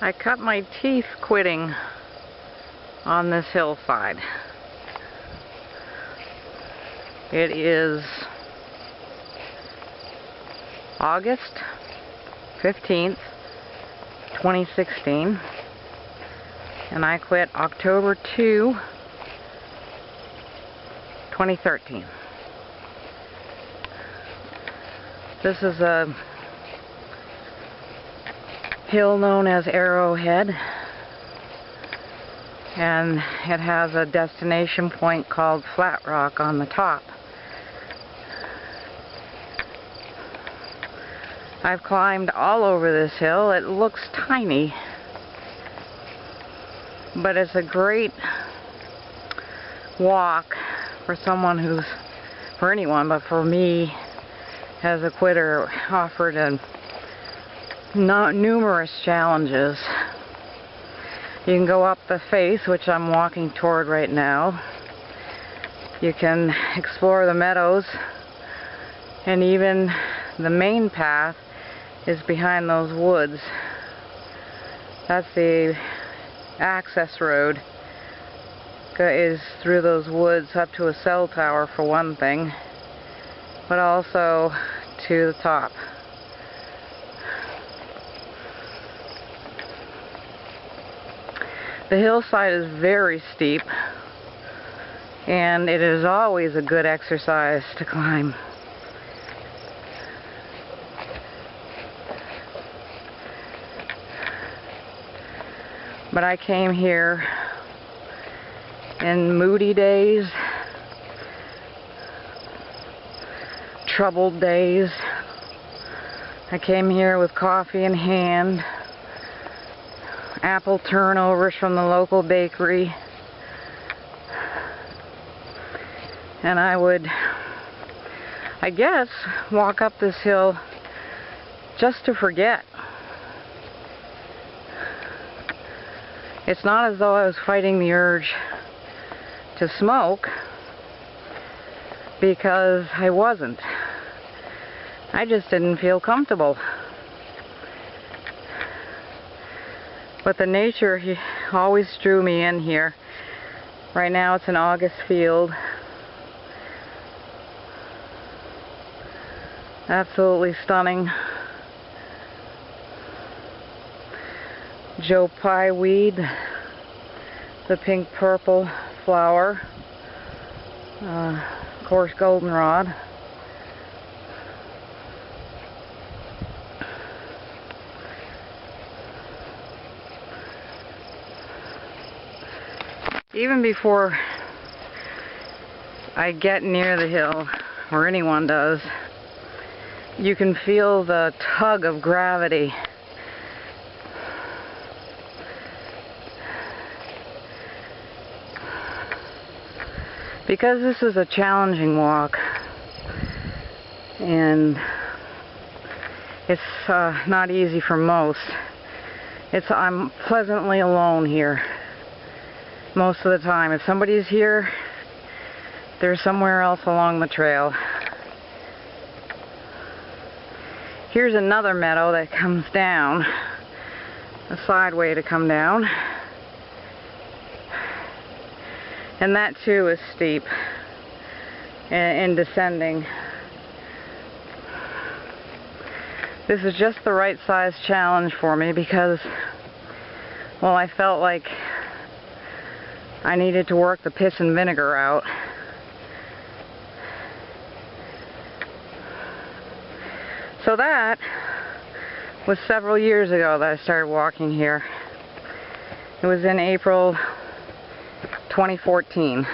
I cut my teeth quitting on this hillside. It is August 15th, 2016, and I quit October 2, 2013. This is a hill known as Arrowhead, and it has a destination point called Flat Rock on the top. I've climbed all over this hill. It looks tiny, but it's a great walk for someone who's, for anyone, but for me as a quitter, offered numerous challenges. You can go up the face, which I'm walking toward right now. You can explore the meadows, and even the main path is behind those woods. That's the access road, is through those woods up to a cell tower for one thing, but also to the top. The hillside is very steep, and it is always a good exercise to climb. But I came here in moody days, troubled days. I came here with coffee in hand, apple turnovers from the local bakery, and I would, I guess, walk up this hill just to forget. It's not as though I was fighting the urge to smoke, because I wasn't. I just didn't feel comfortable. But the nature always drew me in here. Right now it's an August field. Absolutely stunning. Joe Pye weed, the pink-purple flower, of course goldenrod. Even before I get near the hill, or anyone does, you can feel the tug of gravity. Because this is a challenging walk, and it's not easy for most, I'm pleasantly alone here most of the time. If somebody's here, they're somewhere else along the trail. Here's another meadow that comes down, a side way to come down. And that too is steep and descending. This is just the right size challenge for me because, well, I felt like I needed to work the piss and vinegar out. So that was several years ago that I started walking here. It was in April 2014.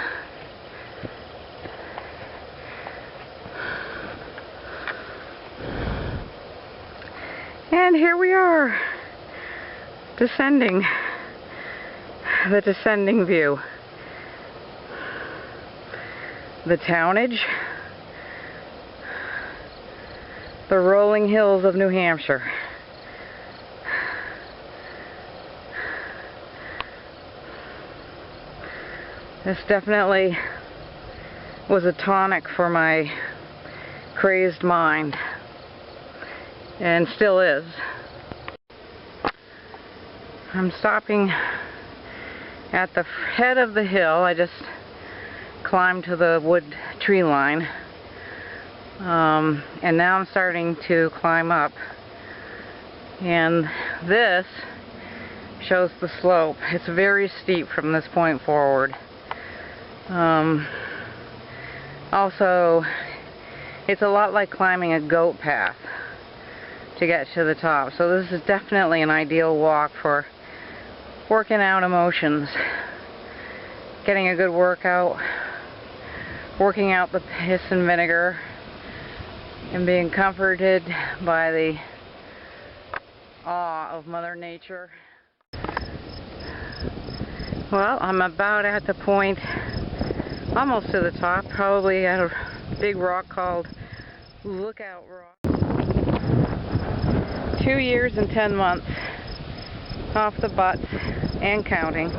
And here we are, descending, the descending view. The townage, the rolling hills of New Hampshire. This definitely was a tonic for my crazed mind, and still is. I'm stopping at the head of the hill. I just climbed to the wood tree line. And now I'm starting to climb up. And this shows the slope. It's very steep from this point forward. Also, it's a lot like climbing a goat path to get to the top. So this is definitely an ideal walk for working out emotions, getting a good workout, working out the piss and vinegar, and being comforted by the awe of Mother Nature. Well, I'm about at the point, almost to the top, probably at a big rock called Lookout Rock. 2 years and 10 months off the butts and counting,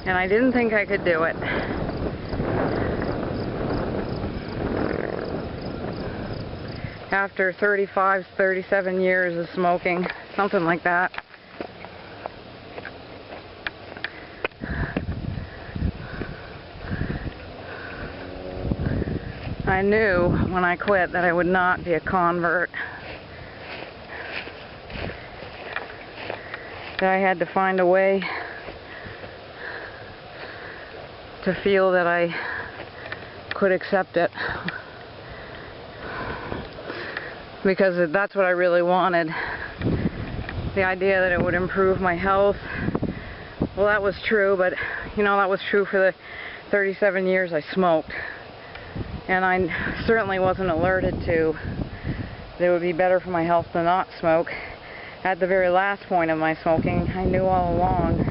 and I didn't think I could do it. After 35, 37 years of smoking, something like that. I knew when I quit that I would not be a convert. That I had to find a way to feel that I could accept it. Because that's what I really wanted. The idea that it would improve my health, well, that was true, but you know, that was true for the 37 years I smoked. And I certainly wasn't alerted to that it would be better for my health to not smoke. At the very last point of my smoking, I knew all along.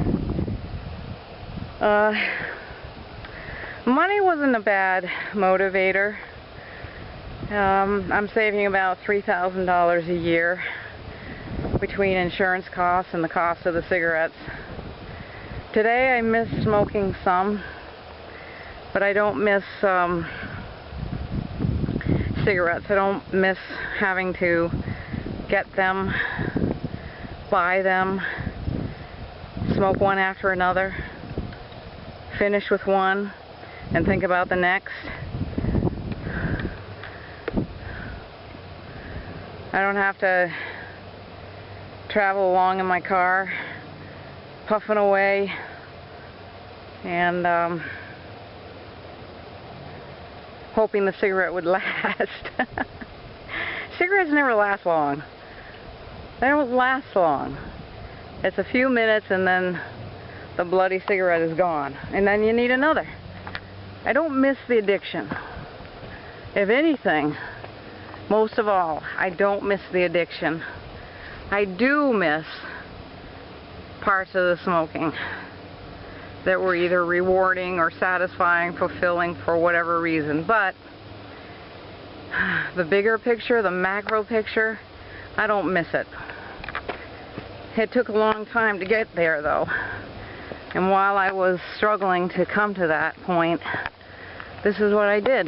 Money wasn't a bad motivator. I'm saving about $3,000 a year between insurance costs and the cost of the cigarettes. Today I miss smoking some, but I don't miss cigarettes. I don't miss having to get them, buy them, smoke one after another, finish with one, and think about the next. I don't have to travel along in my car, puffing away, and hoping the cigarette would last. Cigarettes never last long. They don't last long. It's a few minutes and then the bloody cigarette is gone. And then you need another. I don't miss the addiction. If anything, most of all, I don't miss the addiction. I do miss parts of the smoking that were either rewarding or satisfying, fulfilling for whatever reason. But the bigger picture, the macro picture, I don't miss it. It took a long time to get there though. And while I was struggling to come to that point, this is what I did.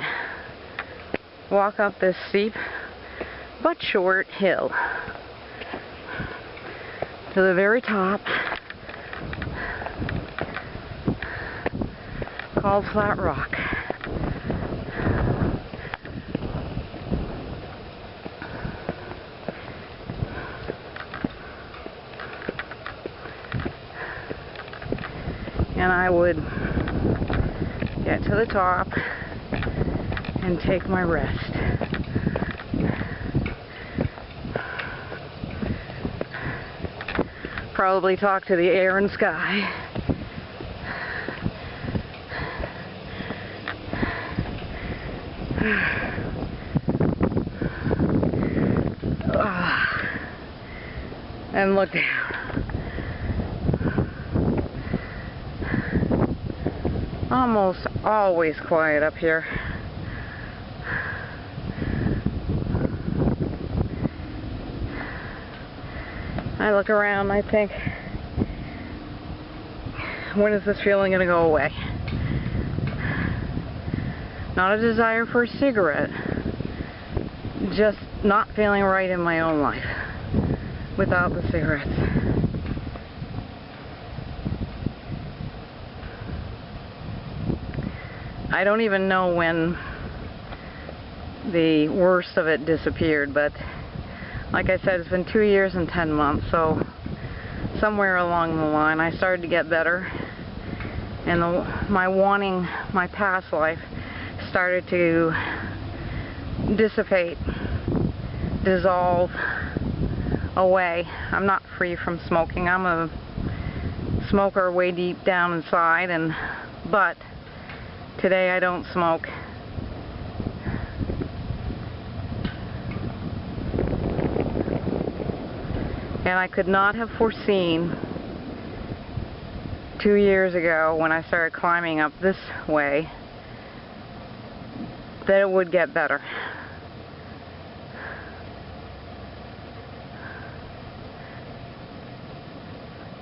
Walk up this steep but short hill to the very top, called Flat Rock. And I would get to the top and take my rest. Probably talk to the air and sky. And look down. Almost always quiet up here. I look around and I think, when is this feeling going to go away? Not a desire for a cigarette, just not feeling right in my own life without the cigarettes. I don't even know when the worst of it disappeared, but like I said, it's been 2 years and 10 months, so somewhere along the line I started to get better, and my wanting my past life started to dissipate, dissolve away. I'm not free from smoking. I'm a smoker way deep down inside, but today I don't smoke. And I could not have foreseen 2 years ago, when I started climbing up this way, that it would get better.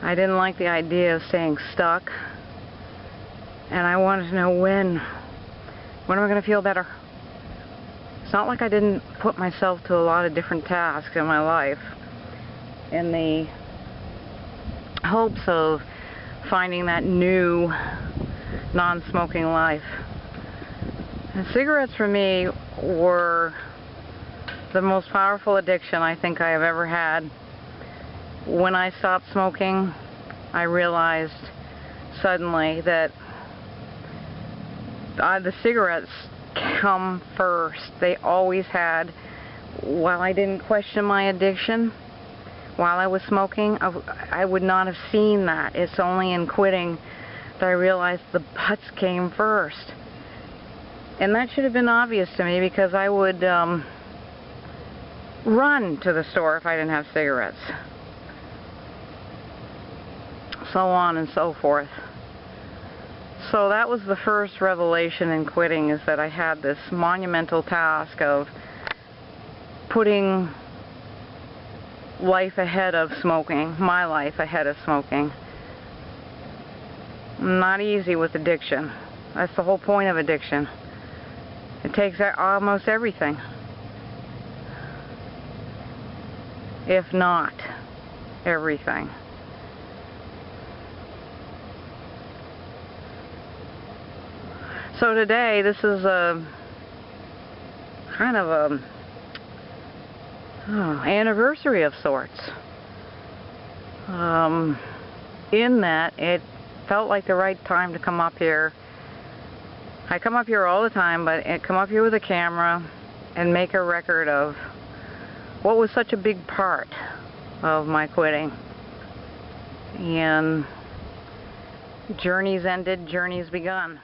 I didn't like the idea of staying stuck, and I wanted to know when am I going to feel better. It's not like I didn't put myself to a lot of different tasks in my life in the hopes of finding that new non-smoking life. And cigarettes for me were the most powerful addiction I think I have ever had. When I stopped smoking, I realized suddenly that the cigarettes come first. They always had. While I didn't question my addiction while I was smoking, I would not have seen that. It's only in quitting that I realized the butts came first. And that should have been obvious to me, because I would run to the store if I didn't have cigarettes. So on and so forth. So that was the first revelation in quitting, is that I had this monumental task of putting life ahead of smoking, my life ahead of smoking. Not easy with addiction. That's the whole point of addiction. It takes almost everything, if not everything. So today, this is a kind of a anniversary of sorts. In that it felt like the right time to come up here. I come up here all the time, but I come up here with a camera and make a record of what was such a big part of my quitting. And journeys ended, journeys begun.